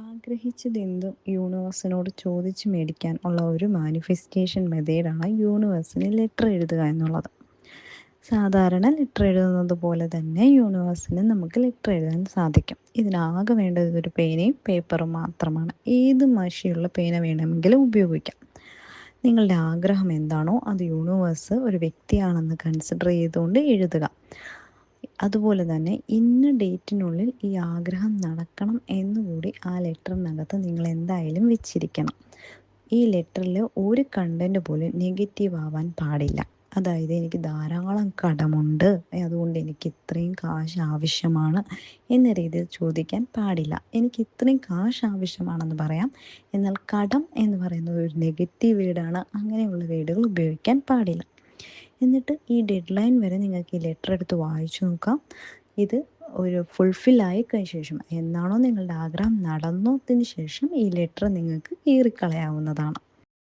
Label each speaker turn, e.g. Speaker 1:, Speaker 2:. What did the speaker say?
Speaker 1: ആഗ്രഹിച്ചതെന്തും യൂണിവേഴ്സിനോട് ചോദിച്ച് മേടിക്കാൻ ഉള്ള ഒരു മാനിഫെസ്റ്റേഷൻ മെത്തേഡാണ് യൂണിവേഴ്സിന് ലെറ്റർ എഴുതുക എന്നുള്ളത്. സാധാരണ ലെറ്റർ എഴുതുന്നത് പോലെ തന്നെ യൂണിവേഴ്സിന് നമുക്ക് ലെറ്റർ എഴുതാൻ സാധിക്കും. ഇതിനാകെ വേണ്ടത് ഒരു പേനയും പേപ്പറും മാത്രമാണ്. ഏത് മഷിയുള്ള പേന വേണമെങ്കിലും ഉപയോഗിക്കാം. നിങ്ങളുടെ ആഗ്രഹം എന്താണോ അത് യൂണിവേഴ്സ് ഒരു വ്യക്തിയാണെന്ന് കൺസിഡർ ചെയ്തുകൊണ്ട് എഴുതുക. അതുപോലെ തന്നെ ഇന്ന ഡേറ്റിനുള്ളിൽ ഈ ആഗ്രഹം നടക്കണം എന്നുകൂടി ആ ലെറ്ററിനകത്ത് നിങ്ങൾ എന്തായാലും വെച്ചിരിക്കണം. ഈ ലെറ്ററിൽ ഒരു കണ്ടൻറ്റ് പോലും നെഗറ്റീവ് ആവാൻ പാടില്ല. അതായത് എനിക്ക് ധാരാളം കടമുണ്ട്, അതുകൊണ്ട് എനിക്ക് ഇത്രയും കാശ് ആവശ്യമാണ് എന്ന രീതിയിൽ ചോദിക്കാൻ പാടില്ല. എനിക്ക് ഇത്രയും കാശ് ആവശ്യമാണെന്ന് പറയാം, എന്നാൽ കടം എന്ന് പറയുന്നത് ഒരു നെഗറ്റീവ് വേർഡാണ്. അങ്ങനെയുള്ള വേർഡുകൾ ഉപയോഗിക്കാൻ പാടില്ല. എന്നിട്ട് ഈ ഡെഡ് ലൈൻ വരെ നിങ്ങൾക്ക് ഈ ലെറ്റർ എടുത്ത് വായിച്ചു നോക്കാം. ഇത് ഒരു ഫുൾഫിൽ ആയി കഴിഞ്ഞ ശേഷം, എന്നാണോ നിങ്ങളുടെ ആഗ്രഹം നടന്നതിന് ശേഷം ഈ ലെറ്റർ നിങ്ങൾക്ക് കീറിക്കളയാവുന്നതാണ്.